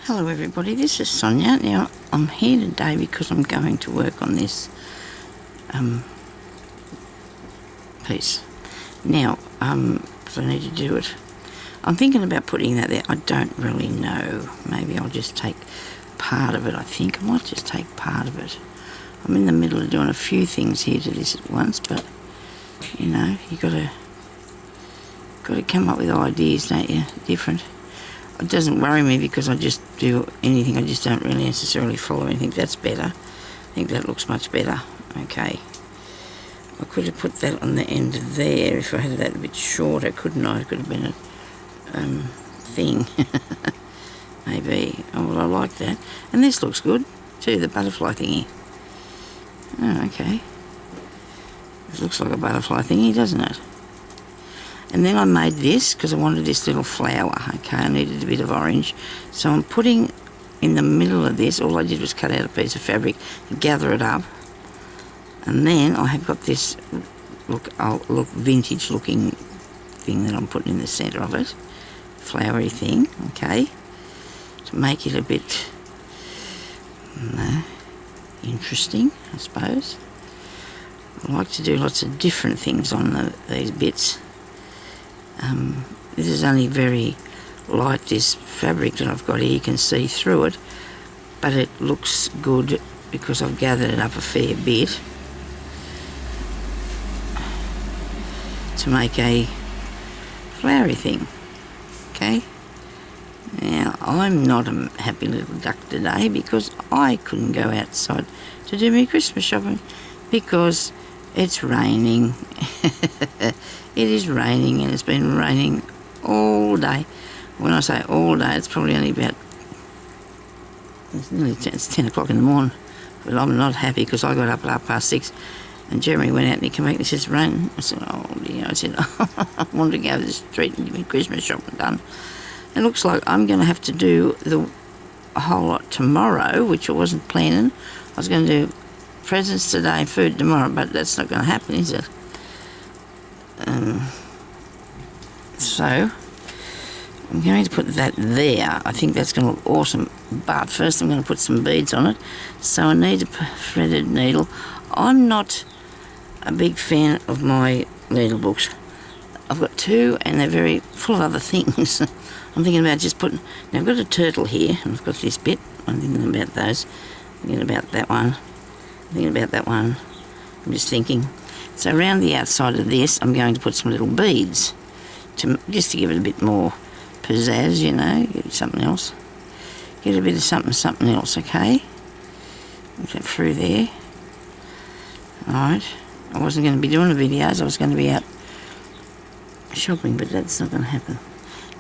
Hello everybody, this is Sonia. Now I'm here today because I'm going to work on this piece. Now, so I need to do it. I'm thinking about putting that there. I don't really know. Maybe I'll just take part of it. I think I might just take part of it. I'm in the middle of doing a few things here to this at once, but you know, you gotta come up with ideas, don't you? Different. It doesn't worry me because I just do anything. I just don't really necessarily follow anything. That's better. I think that looks much better. Okay. I could have put that on the end there if I had that a bit shorter, couldn't I? It could have been a thing. Maybe. Oh, well, I like that. And this looks good too, the butterfly thingy. Oh, okay. It looks like a butterfly thingy, doesn't it? And then I made this because I wanted this little flower. Okay, I needed a bit of orange. So I'm putting in the middle of this, all I did was cut out a piece of fabric and gather it up. And then I have got this look vintage looking thing that I'm putting in the centre of it. Flowery thing, okay. To make it a bit interesting, I suppose. I like to do lots of different things on these bits. This is only very light, this fabric that I've got here. You can see through it, but it looks good because I've gathered it up a fair bit to make a flowery thing. Okay, now I'm not a happy little duck today because I couldn't go outside to do my Christmas shopping because it's raining. It is raining, and it's been raining all day. When I say all day, it's probably only about, it's 10 o'clock in the morning. But I'm not happy because I got up at 6:30, and Jeremy went out and he came back and he says, rain. I said, oh dear. I said, I wanted to go to the street and get my Christmas shopping done. It looks like I'm going to have to do a whole lot tomorrow, which I wasn't planning. I was going to do presents today, food tomorrow, but that's not going to happen, is it? So I'm going to put that there. I think that's going to look awesome, but first I'm going to put some beads on it. So I need a threaded needle. I'm not a big fan of my needle books. I've got two and they're very full of other things. I'm thinking about just putting, now I've got a turtle here and I've got this bit. I'm thinking about those. I'm thinking about that one. I'm thinking about that one. I'm just thinking. So around the outside of this, I'm going to put some little beads, just to give it a bit more pizzazz, you know, give it something else. Get a bit of something else, okay? Put that through there. Alright, I wasn't going to be doing the videos, I was going to be out shopping, but that's not going to happen.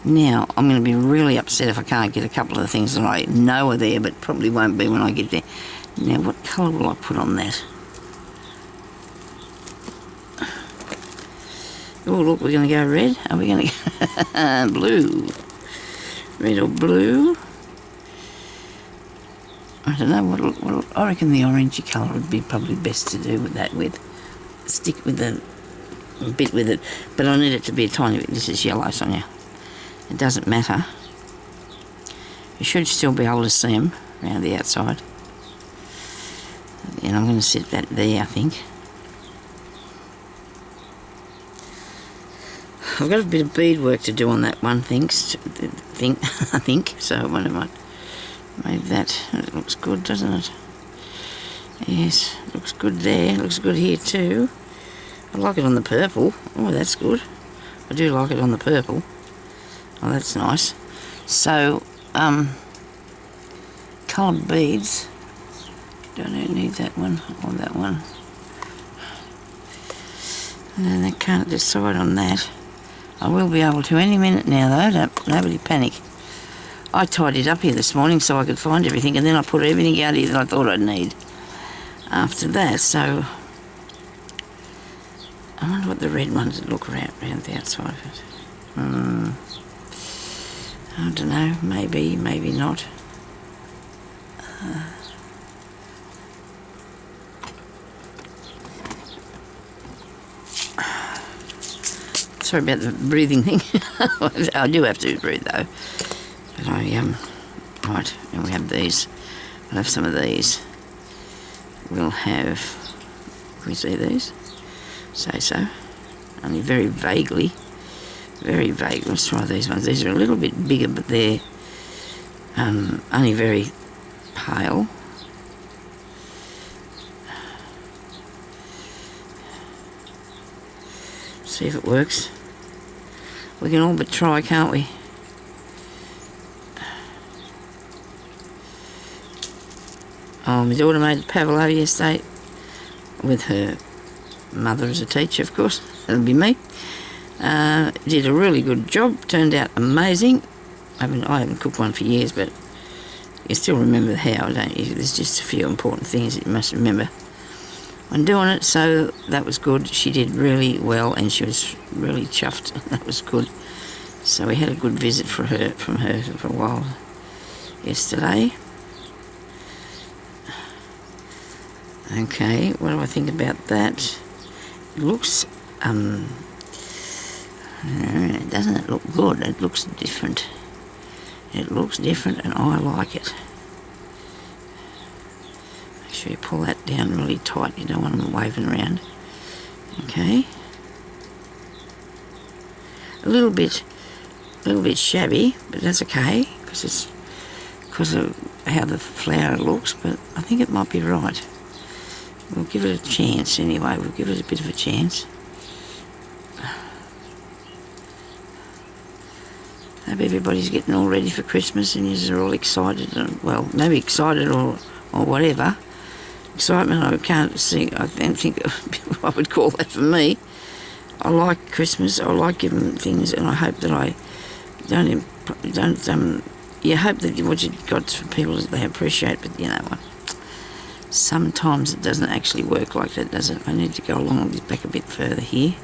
Now, I'm going to be really upset if I can't get a couple of the things that I know are there, but probably won't be when I get there. Now, what colour will I put on that? Oh, look, we're going to go red. Are we going to go blue? Red or blue? I don't know. What I reckon the orangey colour would be probably best to do with that. Stick with a bit with it. But I need it to be a tiny bit. This is yellow, Sonia. It doesn't matter. You should still be able to see them around the outside. And I'm going to set that there, I think. I've got a bit of beadwork to do on that one thing, I think, so I might made that. It looks good, doesn't it? Yes, looks good there, looks good here too. I like it on the purple. Oh, that's good. I do like it on the purple. Oh, that's nice. So, coloured beads. Don't need that one or that one. And I can't decide on that. I will be able to any minute now though, nobody panic. I tidied up here this morning so I could find everything, and then I put everything out here that I thought I'd need after that. So I wonder what the red ones would look around the outside of it. I don't know, maybe not. Sorry about the breathing thing. I do have to breathe though. But Right, and we have these. We'll have some of these. We'll have, can we see these? Say so. Only very vaguely. Very vague. Let's try these ones. These are a little bit bigger, but they're only very pale. See if it works. We can all but try, can't we? Oh, my daughter made pavlova yesterday with her mother as a teacher, of course. That'll be me. Did a really good job. Turned out amazing. I haven't cooked one for years, but you still remember how, don't you? There's just a few important things that you must remember when doing it. So that was good. She did really well, and she was really chuffed. That was good. So we had a good visit from her for a while yesterday. Okay, what do I think about that? It looks, doesn't it look good? It looks different. It looks different, and I like it. Make sure you pull that down really tight. You don't want them waving around. Okay. A little bit shabby, but that's okay because of how the flower looks. But I think it might be right. We'll give it a chance anyway. We'll give it a bit of a chance. Hope everybody's getting all ready for Christmas and you're all excited. Well, maybe excited or whatever. Excitement, I can't see. I don't think I would call that for me. I like Christmas. I like giving things, and I hope that I don't. You hope that what you've got for people they appreciate, but you know what? Sometimes it doesn't actually work like that, does it? I need to go along back a bit further here.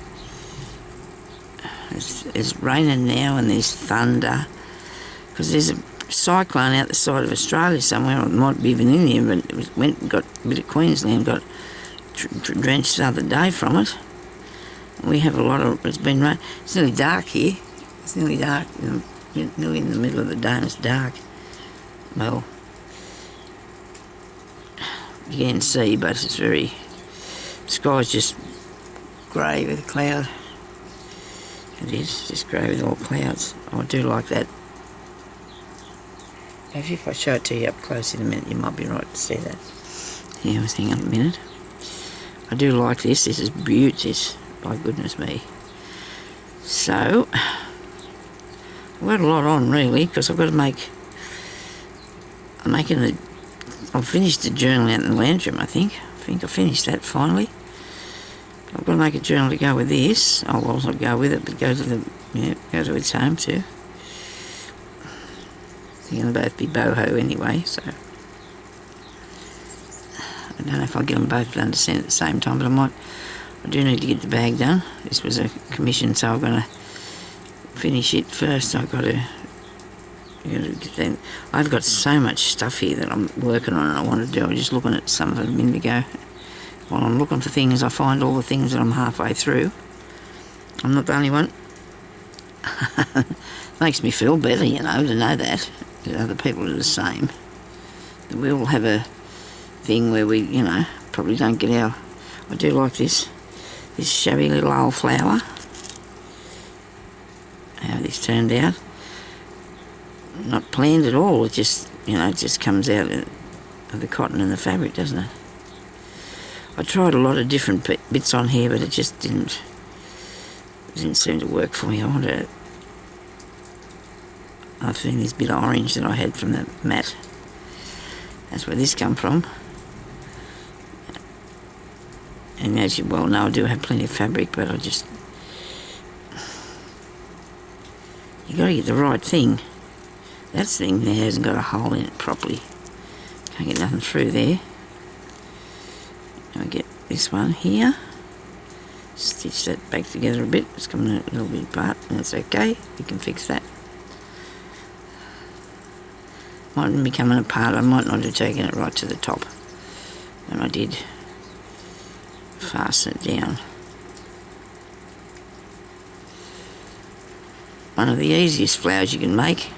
It's raining now and there's thunder because there's a cyclone out the side of Australia somewhere, or it might be even in here, but it went and got a bit of Queensland, got drenched the other day from it. We have a lot of, it's been rain. It's nearly dark here. It's nearly dark, nearly in the middle of the day and it's dark. Well, you can see, but it's the sky's just grey with a cloud. It is just grey with all clouds. I do like that. Maybe if I show it to you up close in a minute, you might be right to see that. Yeah, let's hang on a minute. I do like this. This is beautiful. By goodness me. So, I've got a lot on really, because I've got to make. I've finished the journal out in the lounge room, I think. I think I finished that finally. I've got to make a journal to go with this. Oh, well, I'll go with it, but go to its home too. They're going to both be boho anyway, so. I don't know if I'll get them both done to send at the same time, but I do need to get the bag done. This was a commission, so I'm going to finish it first. I've got to get that. I've got so much stuff here that I'm working on and I want to do. I was just looking at some of it a minute ago. While I'm looking for things, I find all the things that I'm halfway through. I'm not the only one. Makes me feel better, to know that other people are the same. That we all have a thing where we, probably don't get our. I do like this shabby little old flower. How this turned out. Not planned at all. It just, it just comes out of the cotton and the fabric, doesn't it? I tried a lot of different bits on here, but it just didn't seem to work for me. I've seen this bit of orange that I had from the mat. That's where this come from. And as you well know, I do have plenty of fabric, but you got to get the right thing. That thing there hasn't got a hole in it properly. Can't get nothing through there. I get this one here. Stitch that back together a bit. It's coming a little bit apart, and that's okay. You can fix that. Mightn't be coming apart. I might not have taken it right to the top when I did fasten it down. One of the easiest flowers you can make.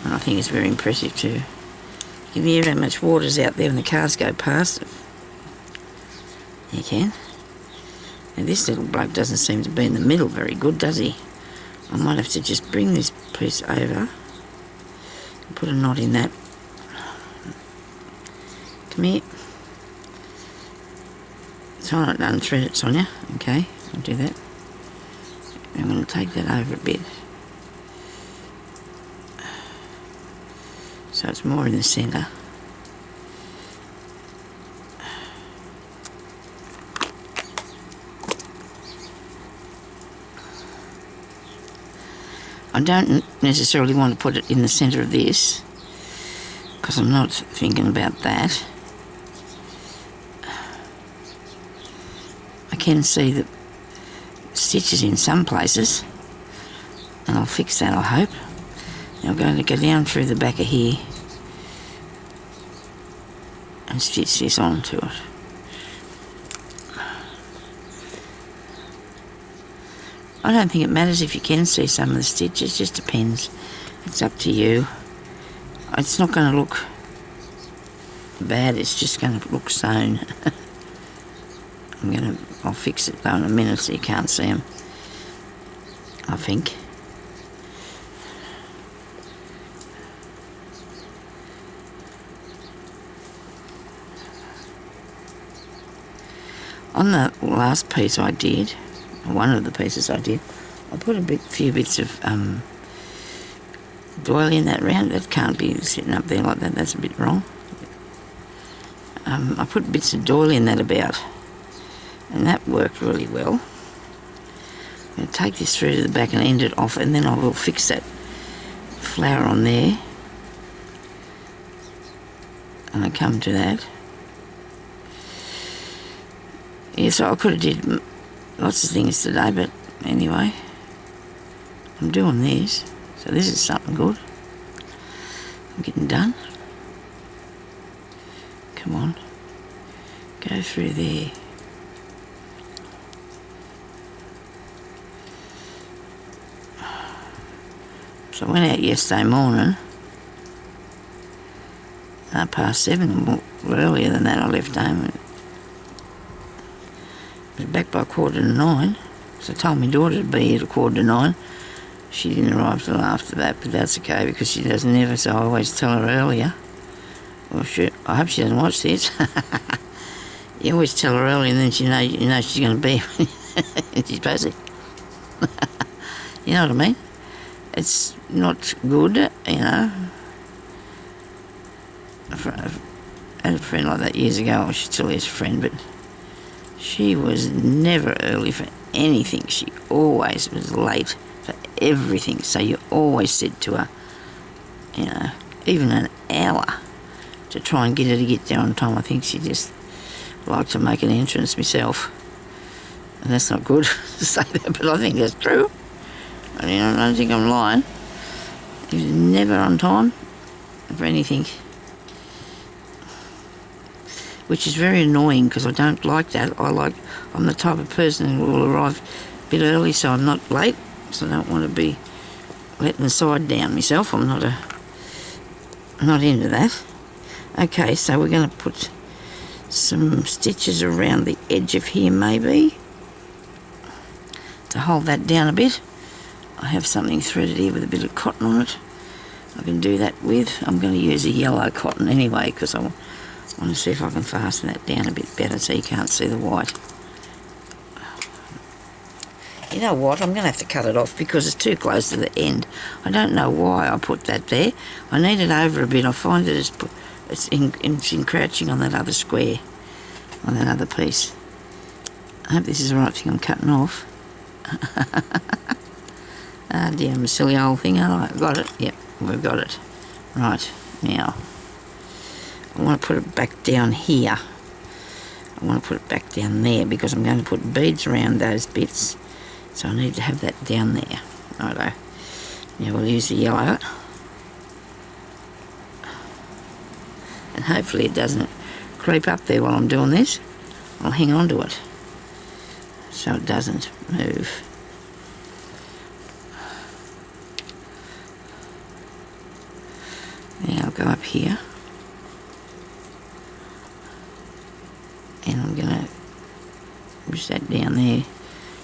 And I think it's very impressive too. You can hear how much water's out there when the cars go past. You can. Now this little bloke doesn't seem to be in the middle very good, does he? I might have to just bring this piece over and put a knot in that. Come here. Try not to unthread it, Sonia. Okay, I'll do that. I'm going to take that over a bit. So it's more in the centre. I don't necessarily want to put it in the centre of this because I'm not thinking about that. I can see the stitches in some places and I'll fix that, I hope. Now I'm going to go down through the back of here and stitch this onto it. I don't think it matters if you can see some of the stitches, it just depends. It's up to you. It's not going to look bad, it's just going to look sewn. I'll fix it though in a minute so you can't see them, I think. On the last piece I did, one of the pieces I did, I put a few bits of doily in that round. That can't be sitting up there like that, that's a bit wrong. I put bits of doily in that about, and that worked really well. I'm going to take this through to the back and end it off, and then I will fix that flower on there. And I come to that. Yeah, so I could have did lots of things today, but anyway, I'm doing this. So this is something good. I'm getting done. Come on. Go through there. So I went out yesterday morning, 7:30, or earlier than that I left home. I was back by 8:45, so I told my daughter to be here at 8:45. She didn't arrive till after that, but that's okay because she doesn't ever, so I always tell her earlier. Well, I hope she doesn't watch this. You always tell her earlier and then you know she's going to be she's busy. You know what I mean? It's not good, you know. I had a friend like that years ago. Well, she still is a friend, but she was never early for anything. She always was late for everything. So you always said to her, you know, even an hour to try and get her to get there on time. I think she just liked to make an entrance myself. And that's not good to say that, but I think that's true. I mean, I don't think I'm lying. He was never on time for anything. Which is very annoying because I don't like that. I'm the type of person who will arrive a bit early so I'm not late. So I don't want to be letting the side down myself. I'm not into that. Okay, so we're going to put some stitches around the edge of here maybe to hold that down a bit. I have something threaded here with a bit of cotton on it. I can do that with. I'm going to use a yellow cotton anyway because I want to see if I can fasten that down a bit better so you can't see the white. You know what, I'm going to have to cut it off because it's too close to the end. I don't know why I put that there. I need it over a bit. I find that it's encroaching on that other square, on that other piece. I hope this is the right thing I'm cutting off. Ah dear, I'm a silly old thing, aren't I? Got it? Yep, we've got it. Right, now I want to put it back down here. I want to put it back down there because I'm going to put beads around those bits. So I need to have that down there. Righto. Now we'll use the yellow. And hopefully it doesn't creep up there while I'm doing this. I'll hang on to it so it doesn't move. go up here, and I'm going to push that down there,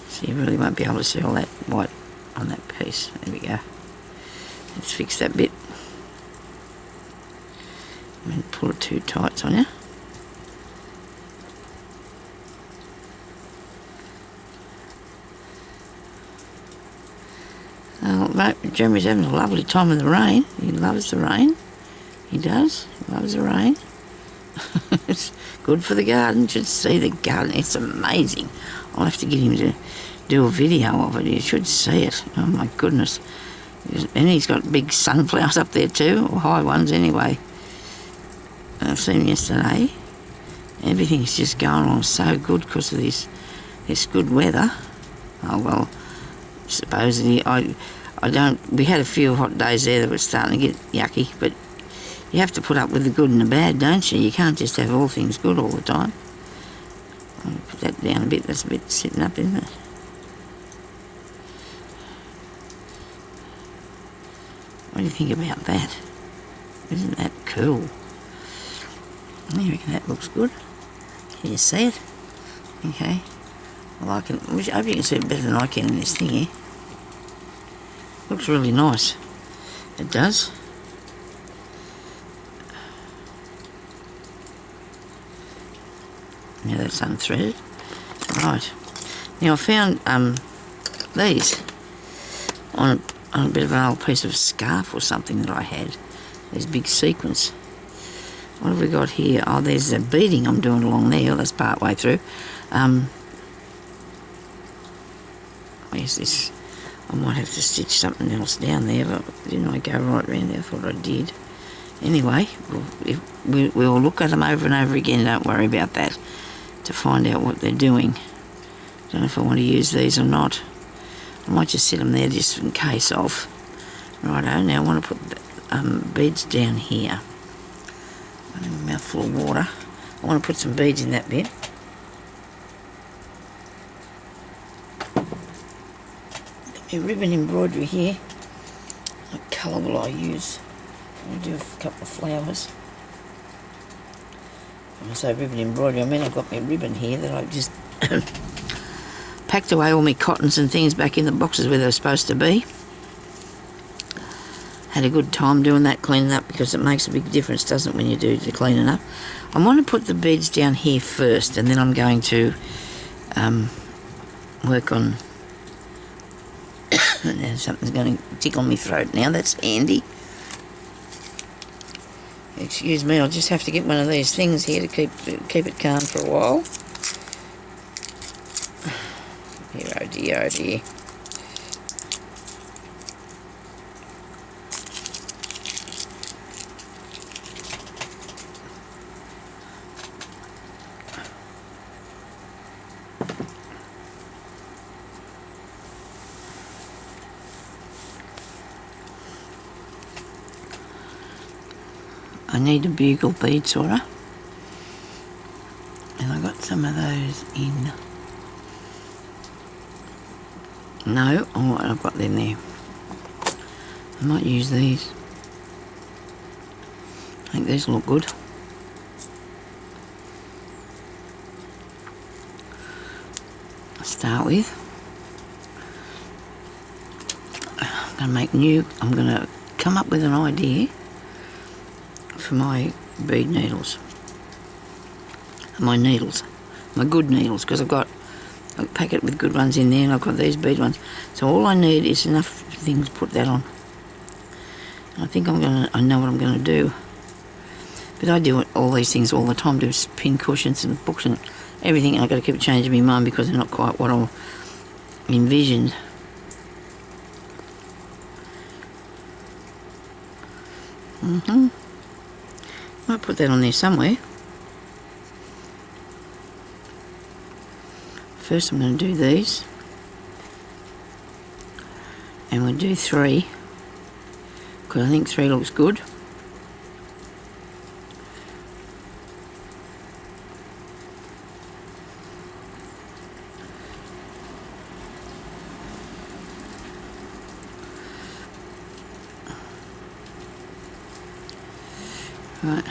so you really won't be able to see all that white on that piece. There we go. Let's fix that bit. And pull it too tight on you. Oh, Jeremy's having a lovely time in the rain. He loves the rain. He does. He loves the rain. It's good for the garden. You should see the garden. It's amazing. I'll have to get him to do a video of it. You should see it. Oh my goodness. And he's got big sunflowers up there too, or high ones anyway. I've seen them yesterday. Everything's just going on so good because of this good weather. Oh well, supposedly we had a few hot days there that were starting to get yucky, but you have to put up with the good and the bad, don't you? You can't just have all things good all the time. I'll put that down a bit. That's a bit sitting up, isn't it? What do you think about that? Isn't that cool? I reckon that looks good. Can you see it? Okay. Well, I hope you can see it better than I can in this thing here. Looks really nice. It does. Now that's unthreaded. Right. Now I found these on a bit of an old piece of scarf or something that I had. These big sequins. What have we got here? Oh, there's a beading I'm doing along there. That's part way through. Where's this? I might have to stitch something else down there, but didn't I go right around there? I thought I did. Anyway, we'll look at them over and over again. Don't worry about that, to find out what they're doing. Don't know if I want to use these or not. I might just set them there just in case of. Righto, now I want to put beads down here. I have a mouthful of water. I want to put some beads in that bit. Got my ribbon embroidery here. What colour will I use? I'll do a couple of flowers. When I say ribbon embroidery, I mean I've got my ribbon here that I've just packed away all my cottons and things back in the boxes where they're supposed to be. Had a good time doing that, cleaning up, because it makes a big difference, doesn't it, when you do the cleaning up. I want to put the beads down here first, and then I'm going to work on... Now something's going to tickle my throat now, that's handy. Excuse me, I'll just have to get one of these things here to keep it calm for a while. Here, oh dear, oh dear. I need a bugle bead sorter, and I got some of those in. No, oh, I've got them there. I might use these. I think these look good. I'll start with. I'm going to come up with an idea for my bead needles. My good needles, because I've got a packet with good ones in there, and I've got these bead ones. So all I need is enough things to put that on. And I think I know what I'm going to do. But I do all these things all the time, do pin cushions and books and everything, and I've got to keep changing my mind because they're not quite what I envisioned. Might put that on there somewhere. First I'm going to do these, and we'll do 3 because I think 3 looks good. Right.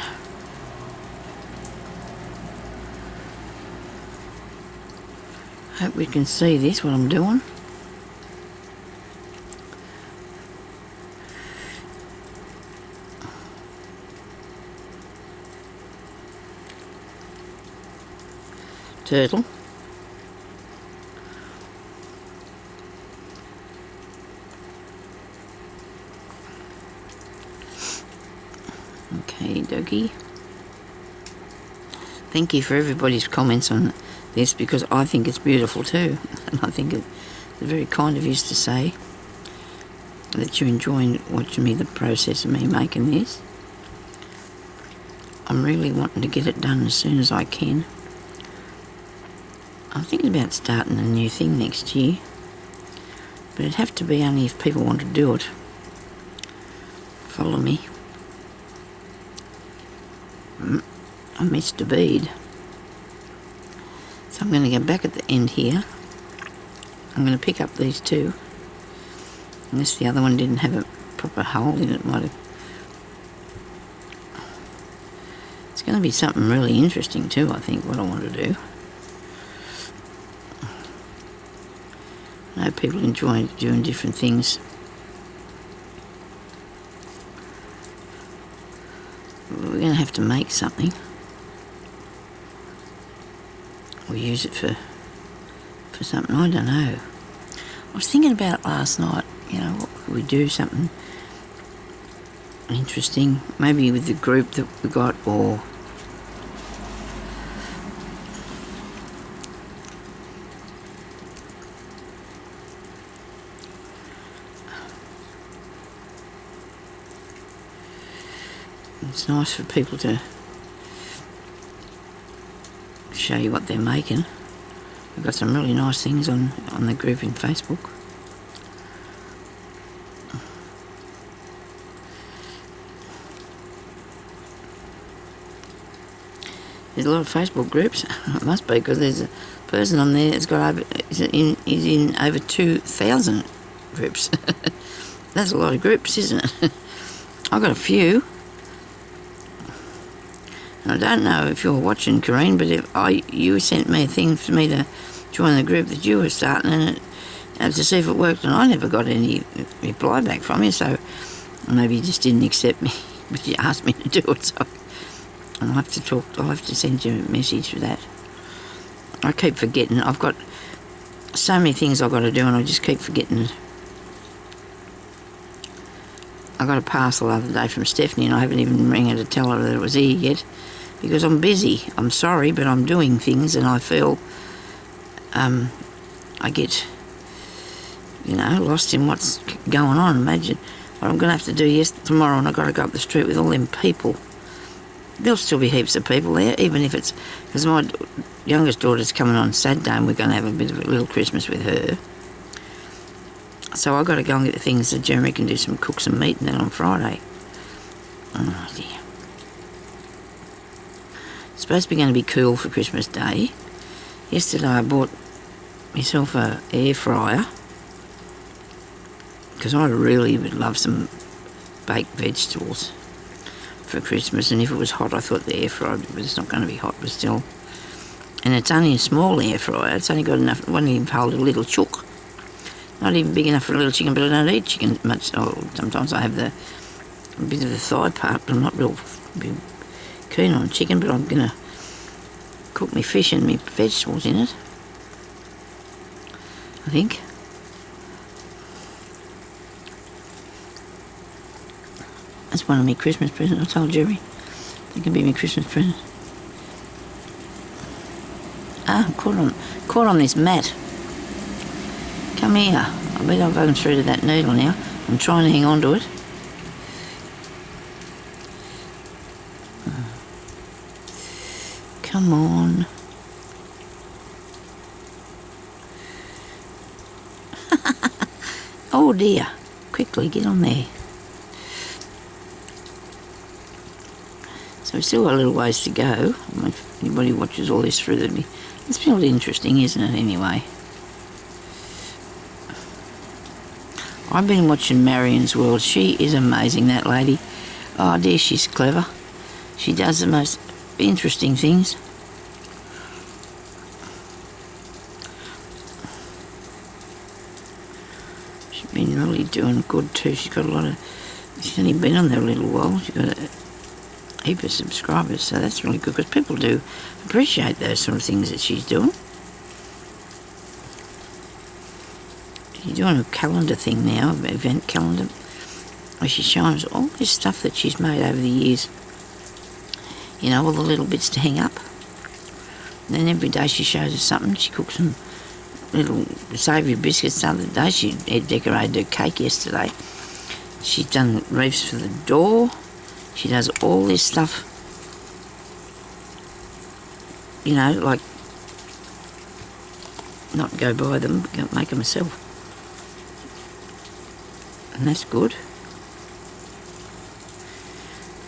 Hope we can see this, what I'm doing. Turtle. Okay, dokie. Thank you for everybody's comments on this, because I think it's beautiful too. And I think it's very kind of you to say that you're enjoying watching me, the process of me making this. I'm really wanting to get it done as soon as I can. I'm thinking about starting a new thing next year, but it'd have to be only if people want to do it. Follow me. I missed a bead. So I'm going to go back at the end here. I'm going to pick up these two. Unless the other one didn't have a proper hole in it, might have. It's going to be something really interesting too, I think, what I want to do. I know people enjoy doing different things. We're going to have to make something. Or use it for something, I don't know. I was thinking about it last night, you know, what could we do, something interesting, maybe with the group that we got, or it's nice for people to show you what they're making. We've got some really nice things on the group in Facebook. There's a lot of Facebook groups. It must be, because there's a person on there that's got over, is in over 2,000 groups. That's a lot of groups, isn't it? I've got a few. I don't know if you're watching, Corrine, but you sent me a thing for me to join the group that you were starting, and to see if it worked, and I never got any reply back from you, so maybe you just didn't accept me, but you asked me to do it, so I'll have to send you a message for that. I keep forgetting. I've got so many things I've got to do, and I just keep forgetting it. I got a parcel the other day from Stephanie, and I haven't even rang her to tell her that it was here yet, because I'm busy. I'm sorry, but I'm doing things, and I feel I get, lost in what's going on. Imagine what I'm going to have to do tomorrow, and I've got to go up the street with all them people. There'll still be heaps of people there, even if it's, because my youngest daughter's coming on Saturday, and we're going to have a bit of a little Christmas with her. So I've got to go and get the things that Jeremy can do, cook some meat, and then on Friday. Oh dear. It's supposed to be going to be cool for Christmas Day. Yesterday I bought myself an air fryer, because I really would love some baked vegetables for Christmas, and if it was hot I thought the air fryer, but it's not going to be hot, but still. And it's only a small air fryer. It's only got enough, it won't even hold a little chook. Not even big enough for a little chicken, but I don't eat chicken much. Oh, sometimes I have a bit of the thigh part, but I'm not real keen on chicken, but I'm going to cook my fish and my vegetables in it, I think. That's one of my Christmas presents. I told Jerry it can be my Christmas present. Ah, I'm caught on this mat. Come here. I bet I've gone through to that needle now. I'm trying to hang on to it. Come on. Oh dear. Quickly, get on there. So we've still got a little ways to go. If anybody watches all this through, it's still interesting, isn't it, anyway? I've been watching Marion's World. She is amazing, that lady. Oh dear, she's clever. She does the most interesting things. She's been really doing good too. She's got a lot of... She's only been on there a little while. She's got a heap of subscribers, so that's really good because people do appreciate those sort of things that she's doing. She's doing a calendar thing now, an event calendar, where she shows all this stuff that she's made over the years. You know, all the little bits to hang up. And then every day she shows us something. She cooks some little savoury biscuits the other day. She had decorated her cake yesterday. She's done wreaths for the door. She does all this stuff, you know, like, not go buy them, make them herself. And that's good.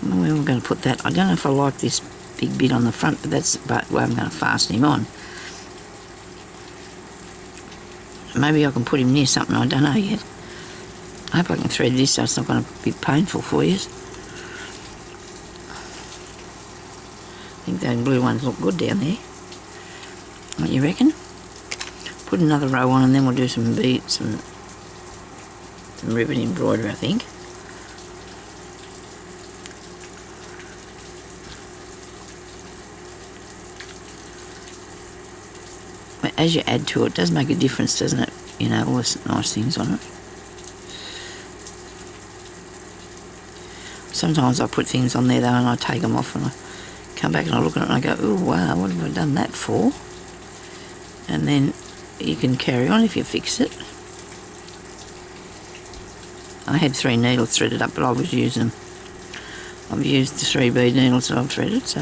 Where am I going to put that? I don't know if I like this big bit on the front, but that's about where I'm going to fasten him on. Maybe I can put him near something, I don't know yet. I hope I can thread this so it's not going to be painful for you. I think those blue ones look good down there. What you reckon? Put another row on and then we'll do some beads, some ribbon embroidery, I think. As you add to it, it does make a difference, doesn't it? You know, all those nice things on it. Sometimes I put things on there though and I take them off and I come back and I look at it and I go, oh wow, what have I done that for? And then you can carry on if you fix it. I had 3 needles threaded up, but I was using, I've used the 3 bead needles that I've threaded, so.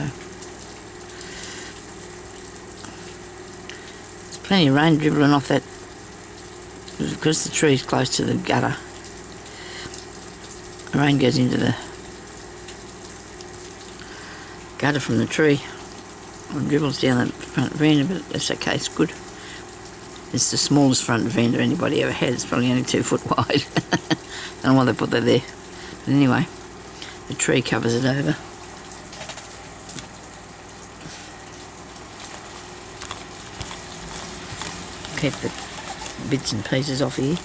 There's plenty of rain dribbling off that, because the tree's close to the gutter. The rain goes into the gutter from the tree and dribbles down the front veranda, but that's okay, it's good. It's the smallest front veranda anybody ever had. It's probably only 2 foot wide. I don't know why they put that there. But anyway, the tree covers it over. Keep the bits and pieces off here.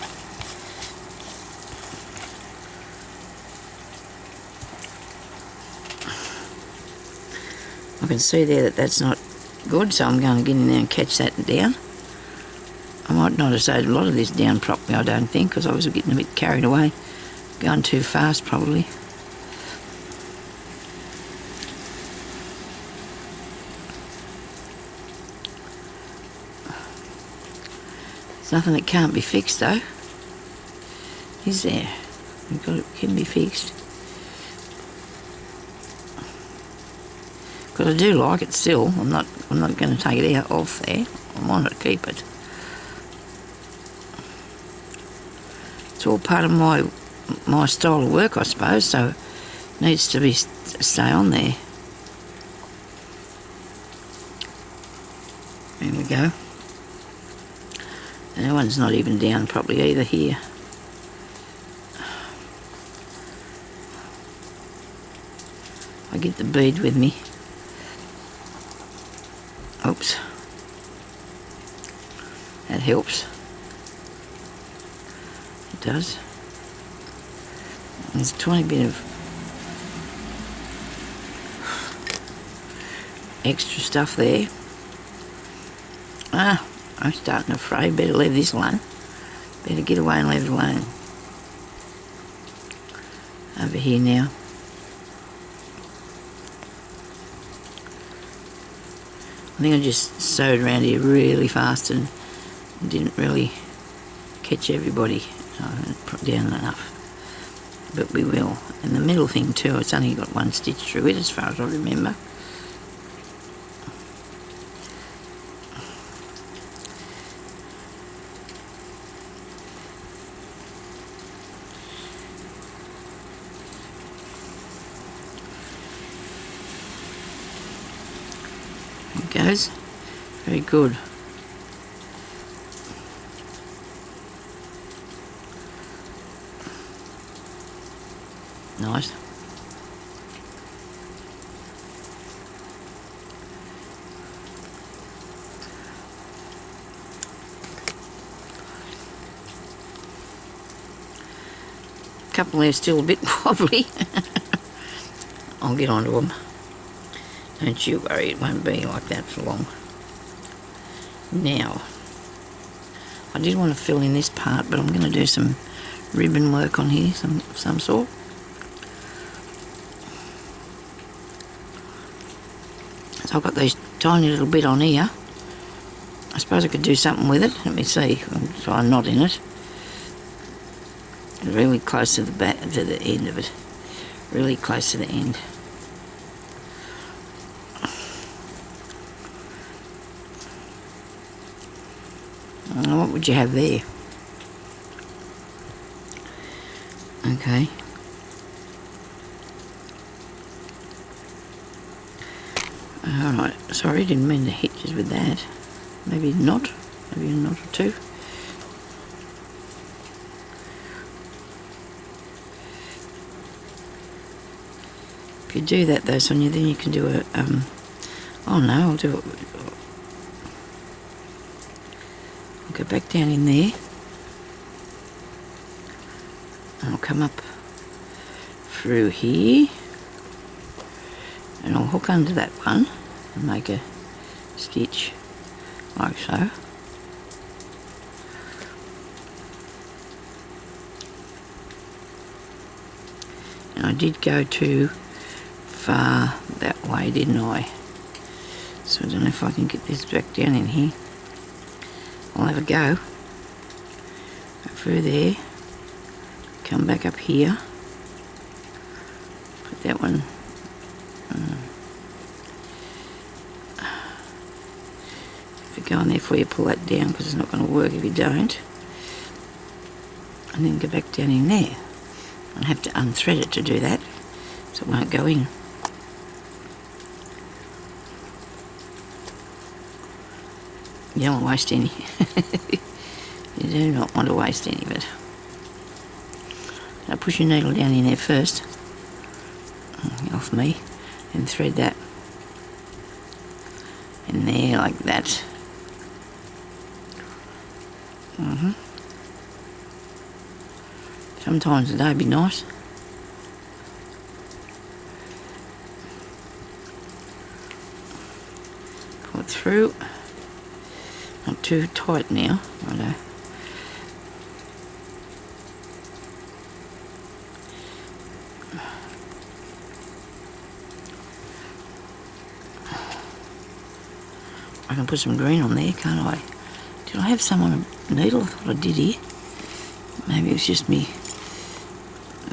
I can see there that that's not good, so I'm going to get in there and catch that down. I might not have sewed a lot of this down properly, I don't think, because I was getting a bit carried away. Going too fast, probably. There's nothing that can't be fixed, though. Is there? It can be fixed. Because I do like it still. I'm not going to take it out off there. I want to keep it. It's all part of my style of work, I suppose, so it needs to stay on there. There we go. And that one's not even down properly either here. I get the bead with me. Oops. That helps. It does. There's a tiny bit of extra stuff there. Ah, I'm starting to fray. Better leave this alone. Better get away and leave it alone. Over here now. I think I just sewed around here really fast and didn't really catch everybody. I didn't put down enough. But we will. And the middle thing too, it's only got 1 stitch through it as far as I remember. It goes. Very good. Nice. couple there still a bit wobbly. I'll get onto them. Don't you worry, it won't be like that for long. Now, I did want to fill in this part, but I'm going to do some ribbon work on here, some sort. So I've got these tiny little bit on here. I suppose I could do something with it. Let me see. I'll try a knot in it. Really close to the back, to the end of it. Really close to the end. What would you have there? Okay. Alright, sorry, didn't mean to hit you with that. Maybe not, maybe a knot or two. If you do that though, Sonia, then you can do a, oh no, I'll do it. I'll go back down in there. And I'll come up through here. And I'll hook under that one and make a stitch like so. And I did go too far that way, didn't I? So I don't know if I can get this back down in here. I'll have a go. Go through there. Come back up here. Put that one. If you go in there before you pull that down, because it's not going to work if you don't. And then go back down in there. I have to unthread it to do that, so it won't go in. You don't want to waste any. You do not want to waste any of it. Now push your needle down in there first, off me, and thread that in there like that. Sometimes a day would be nice. Pull it through. Not too tight now. Righto. I can put some green on there, can't I? Did I have some on a needle? I thought I did here. Maybe it was just me.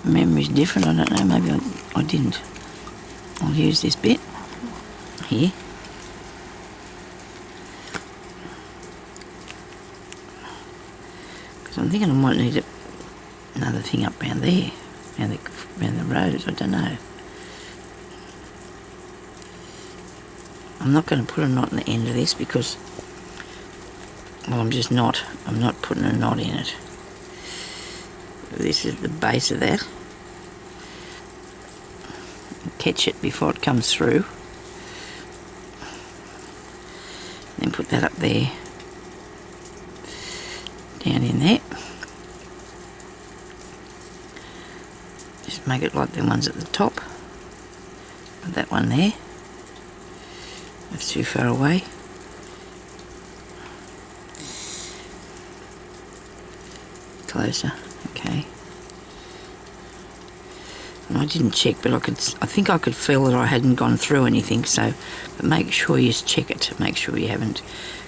Memory's different, I don't know. Maybe I didn't. I'll use this bit here. Because I'm thinking I might need another thing up around there, around the rose, I don't know. I'm not going to put a knot in the end of this because, well, I'm not putting a knot in it. This is the base of that. Catch it before it comes through. Then put that up there. Down in there. Just make it like the ones at the top. Put that one there. That's too far away. Closer. Okay. And I didn't check, but I think I could feel that I hadn't gone through anything, so, but make sure you check it, make sure you haven't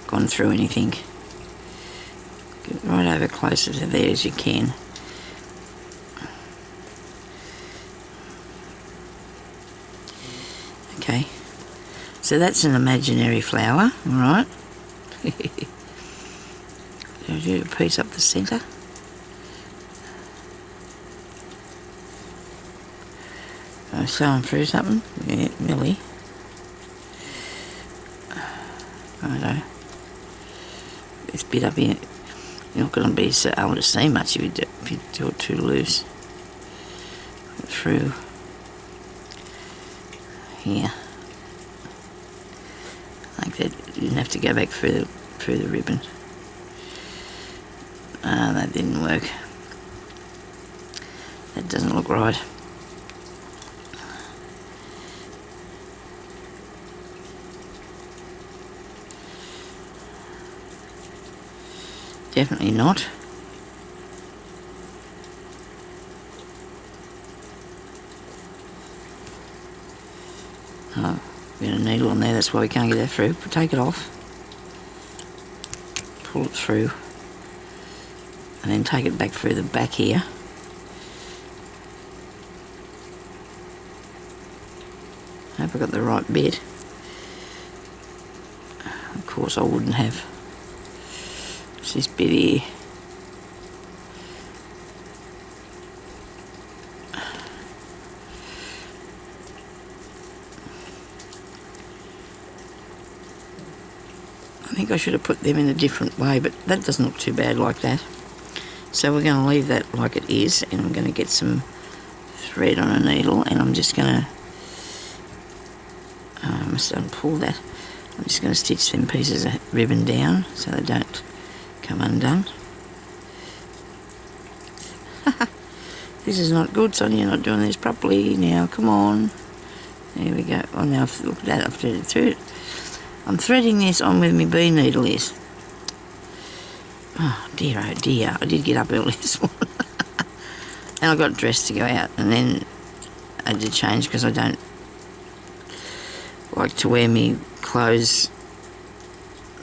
gone through anything. Get right over closer to there as you can. Okay, so that's an imaginary flower, alright. Do a piece up the centre. Sewing through something? Yeah, really. Righto. This bit up here, you're not going to be so able to see much if you do it too loose. Through here. Like that. You didn't have to go back through the ribbon. That didn't work. That That doesn't look right. Definitely not. Oh, we got a needle on there, that's why we can't get that through. But take it off. Pull it through. And then take it back through the back here. Hope I got the right bit. Of course I wouldn't have. It's this bit here. I think I should have put them in a different way, but that doesn't look too bad like that. So we're going to leave that like it is, and I'm going to get some thread on a needle, and I'm just going to, I must unpull that. I'm just going to stitch them pieces of ribbon down so they don't come undone. This is not good, Sonia, you're not doing this properly. Now, come on. There we go. Oh, now, look at that, I've threaded through it. I'm threading this on where my bee needle is. Oh dear, I did get up early this morning. And I got dressed to go out, and then I did change because I don't like to wear me clothes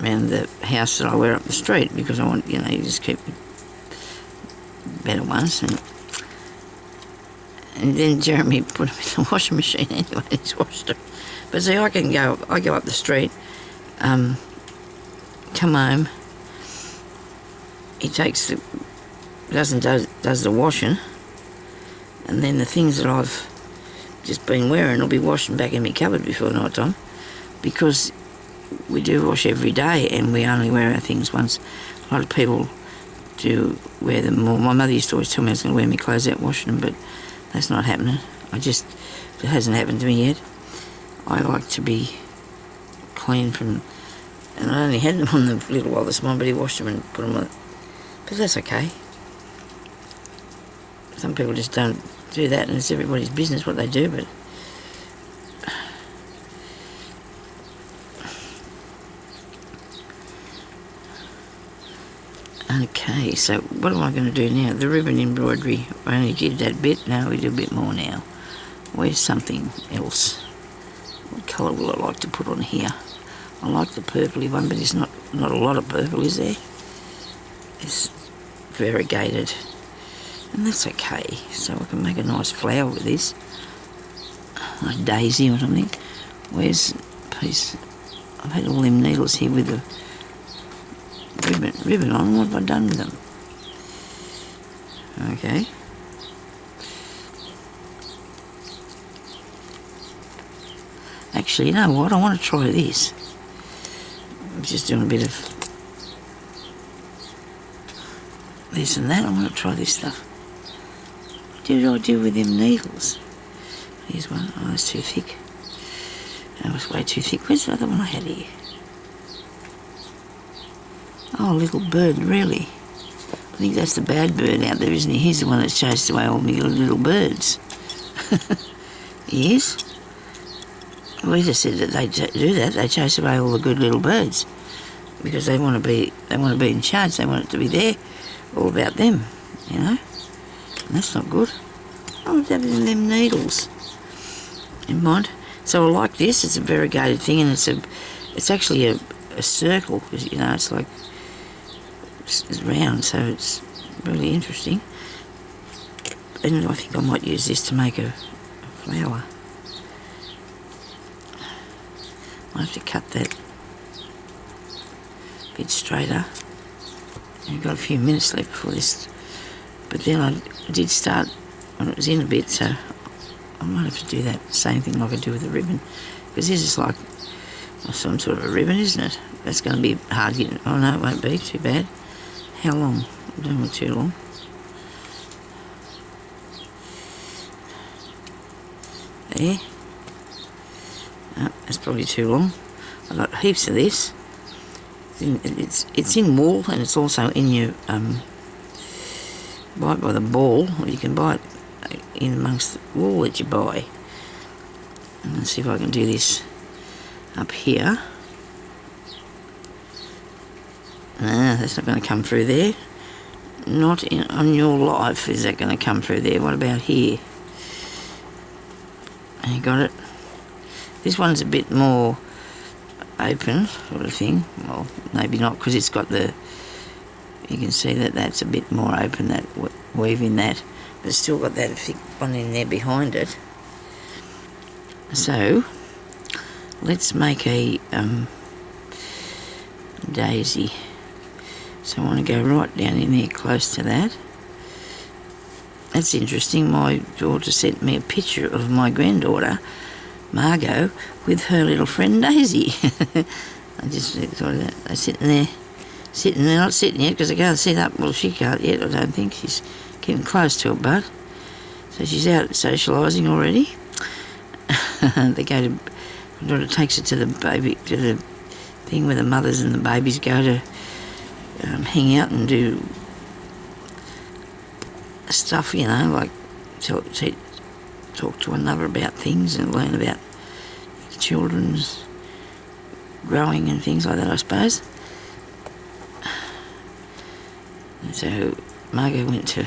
around the house that I wear up the street, because I want, you know, you just keep better ones. And then Jeremy put them in the washing machine anyway, he's washed them. But see, I go up the street, come home, he takes the, does the washing, and then the things that I've just been wearing will be washing back in my cupboard before night time, because we do wash every day and we only wear our things once. A lot of people do wear them more. My mother used to always tell me I was going to wear my clothes out washing them, but that's not happening. It hasn't happened to me yet. I like to be clean from, and I only had them on the little while this morning, but he washed them and put them on. But that's okay. Some people just don't do that, and it's everybody's business what they do, but okay, so what am I going to do now? The ribbon embroidery, I only did that bit, now we do a bit more now. Where's something else? What colour will I like to put on here? I like the purpley one, but there's not a lot of purple, is there? It's variegated, and that's okay. So I can make a nice flower with this, like a daisy or something. Where's a piece? I've had all them needles here with the ribbon on. What have I done with them? Okay. Actually, you know what? I want to try this. I'm just doing a bit of this and that. I want to try this stuff. What did I do with them needles? Here's one. Oh, that's too thick. That was way too thick. Where's the other one I had here? Oh, a little bird, really. I think that's the bad bird out there, isn't he? He's the one that's chased away all my little birds. He is. We just said that they do that. They chase away all the good little birds because they want to be in charge. They want it to be there, all about them, you know. And that's not good. Oh, what's happening to them needles? Never mind. So I like this. It's a variegated thing, and it's actually a circle. You know, it's like it's round, so it's really interesting. And I think I might use this to make a flower. I have to cut that a bit straighter. I've got a few minutes left before this, but then I did start when it was in a bit, so I might have to do that same thing like I do with the ribbon, because this is like some sort of a ribbon, isn't it? That's going to be hard getting. Oh no, it won't be too bad. How long? I don't want too long. There. Oh, that's probably too long. I've got heaps of this. It's in wool, and it's also in your buy it by the ball, or you can buy it in amongst the wool that you buy. And let's see if I can do this up here. That's not going to come through there. Not on your life is that going to come through there. What about here? You got it? This one's a bit more open sort of thing. Well, maybe not, because it's got the, you can see that that's a bit more open, that weave in that, but it's still got that thick one in there behind it. So let's make a daisy. So I want to go right down in there close to that. That's interesting. My daughter sent me a picture of my granddaughter, Margot, with her little friend Daisy. I just thought of that. They're sitting there, not sitting yet because they can't sit up. Well, she can't yet, I don't think. She's getting close to it, but. So she's out socialising already. They go to, my daughter takes her to the thing where the mothers and the babies go to hang out and do stuff, you know, like talk to one another about things and learn about children's growing and things like that, I suppose. And so Margot went to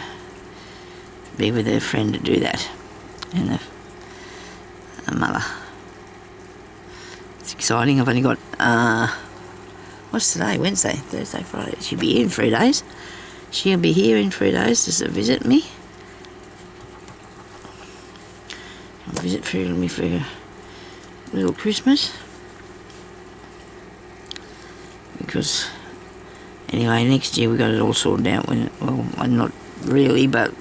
be with her friend to do that, and her mother. It's exciting. I've only got what's today? Wednesday, Thursday, Friday. She'll be here in 3 days. She'll be here in 3 days just to visit me. She'll visit me for a little Christmas. Because, anyway, next year we got it all sorted out. Well, not really, but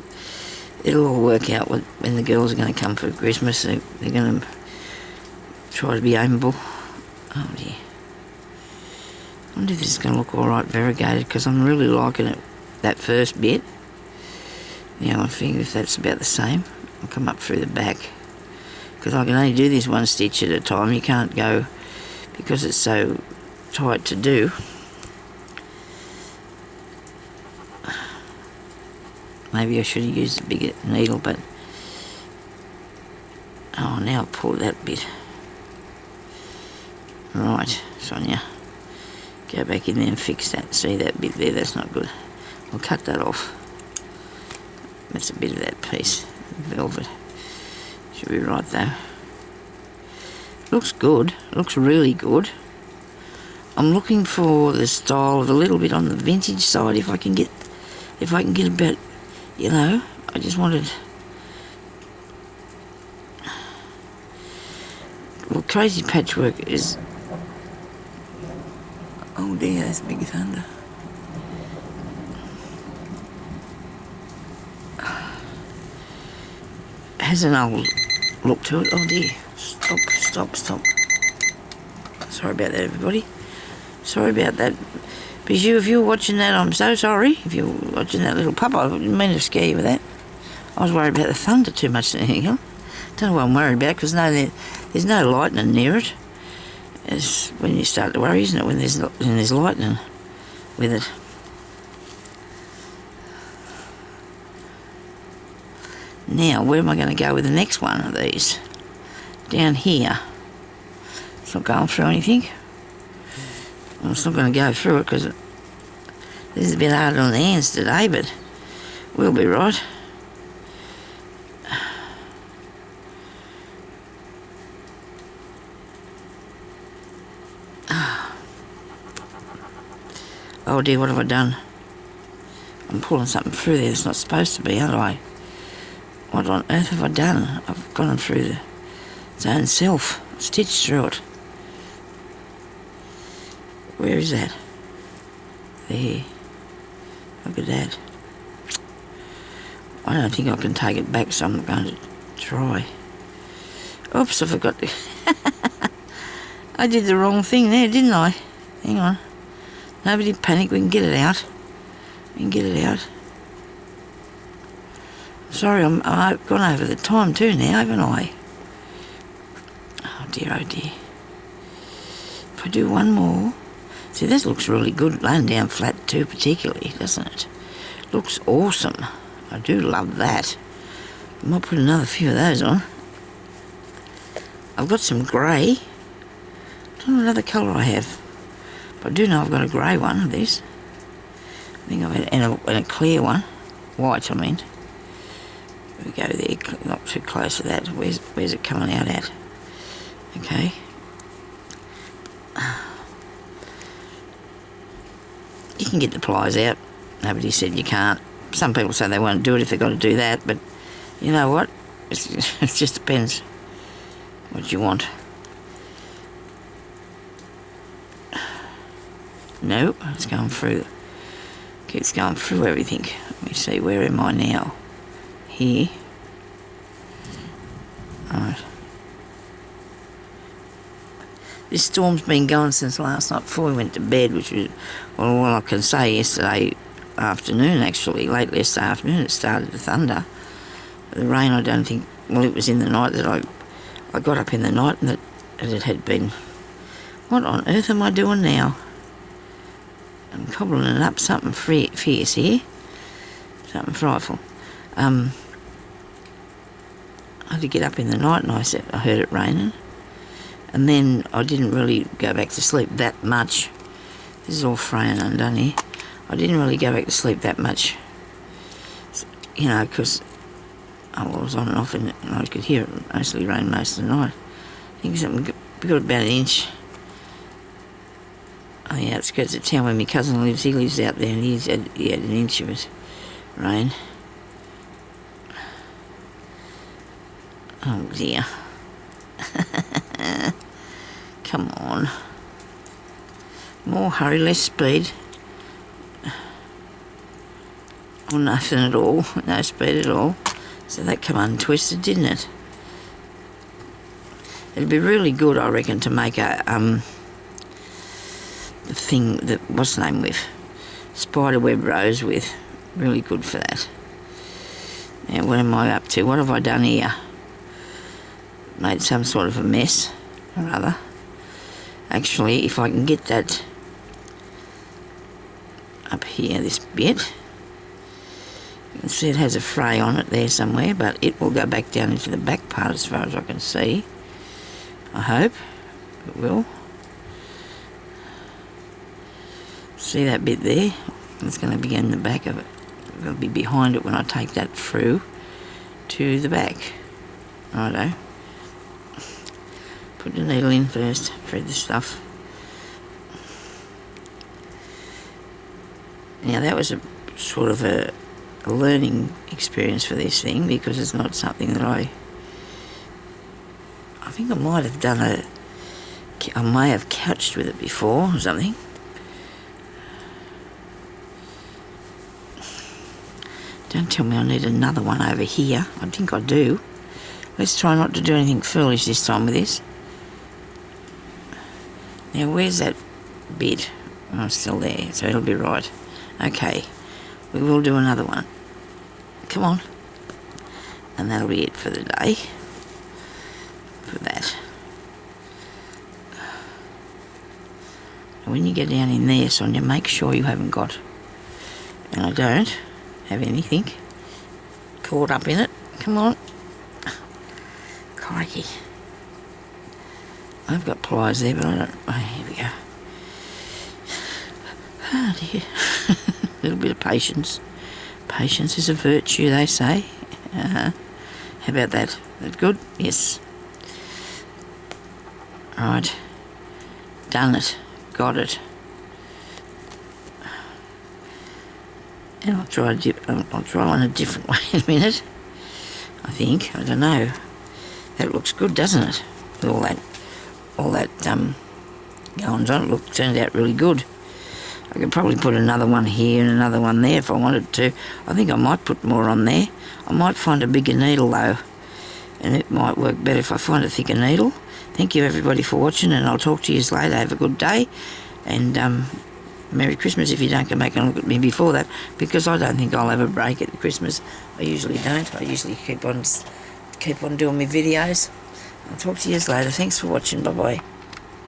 it'll all work out when the girls are going to come for Christmas. They're going to try to be amiable. Oh dear. I wonder if this is going to look alright variegated, because I'm really liking it, that first bit. Now I think if that's about the same, I'll come up through the back, because I can only do this one stitch at a time. You can't go, because it's so tight to do. Maybe I should have used a bigger needle, but oh, now I've pulled that bit. Right, Sonia, go back in there and fix that. See that bit there? That's not good. I'll cut that off. That's a bit of that piece, velvet. Should be right though. Looks good. Looks really good. I'm looking for the style of a little bit on the vintage side. If I can get a bit, you know. I just wanted. Well, crazy patchwork is. Oh dear, that's Big Thunder. Has an old look to it. Oh dear. Stop. Sorry about that, everybody. Sorry about that. Bijou, if you're watching that, I'm so sorry. If you're watching that little pup, I didn't mean to scare you with that. I was worried about the thunder too much than anything else. Don't know what I'm worried about, because there's no lightning near it. It's when you start to worry, isn't it, when there's lightning with it. Now, where am I going to go with the next one of these? Down here. It's not going through anything. Well, it's not going to go through it because this is a bit hard on the hands today, but we'll be right. Oh dear, what have I done? I'm pulling something through there that's not supposed to be, aren't I? What on earth have I done? I've gone through its own self, stitched through it. Where is that? There. Look at that. I don't think I can take it back, so I'm going to try. Oops, I forgot to... I did the wrong thing there, didn't I? Hang on. Nobody panic, we can get it out. Sorry, I've gone over the time too now, haven't I? Oh dear. If I do one more... See, this looks really good, laying down flat too, particularly, doesn't it? Looks awesome. I do love that. might put another few of those on. I've got some grey. I don't know what other colour I have. But I do know I've got a grey one of this. I think I've had, and a clear one. White, I mean. We go there, not too close to that. Where's it coming out at? Okay. You can get the pliers out. Nobody said you can't. Some people say they won't do it if they've got to do that, but you know what? It just depends what you want. No, it's going through. Keeps going through everything. Let me see, where am I now? Here. Alright. This storm's been going since last night before we went to bed, which was, well, all I can say, yesterday afternoon, actually, late yesterday afternoon, it started to thunder. But the rain, I don't think, well, it was in the night that I got up in the night and that it had been. What on earth am I doing now? I'm cobbling it up, something fierce here. Something frightful. I had to get up in the night and I heard it raining. And then I didn't really go back to sleep that much. This is all fraying undone here. I didn't really go back to sleep that much. You know, because I was on and off and I could hear it mostly rain most of the night. I think something, we got about an inch on the outskirts of town where my cousin lives. He lives out there and he had an inch of it, rain. Oh dear. Come on. More hurry, less speed. Or nothing at all. No speed at all. So that come untwisted, didn't it? It'd be really good, I reckon, to make a the thing that what's the name with spiderweb rose with. Really good for that. Now what am I up to? What have I done here? Made some sort of a mess or other. Actually, if I can get that up here, this bit, you can see it has a fray on it there somewhere, but it will go back down into the back part as far as I can see. I hope it will. See that bit there? It's going to be in the back of it. It'll be behind it when I take that through to the back. Righto. Put the needle in first, thread the stuff. Now that was a sort of a learning experience for this thing, because it's not something that I think I might have done I may have couched with it before or something. Don't tell me I need another one over here. I think I do. Let's try not to do anything foolish this time with this. Now where's that bit? Oh, it's still there, so it'll be right. Okay, we will do another one. Come on. And that'll be it for the day. For that. When you get down in there, Sonia, make sure you haven't got, and I don't have anything caught up in it. Come on. Crikey. I've got pliers there, but I don't. Oh, here we go. Oh dear. A little bit of patience. Patience is a virtue, they say. How about that? That good? Yes. Right. Done it. Got it. And I'll try one a different way in a minute. I think. I don't know. That looks good, doesn't it? With all that goings on. It turned out really good. I could probably put another one here and another one there if I wanted to. I think I might put more on there. I might find a bigger needle though, and it might work better if I find a thicker needle. Thank you everybody for watching, and I'll talk to you later. Have a good day, and Merry Christmas if you don't come back and look at me before that, because I don't think I'll have a break at Christmas. I usually don't. I usually keep on doing my videos. I'll talk to you later. Thanks for watching. Bye bye.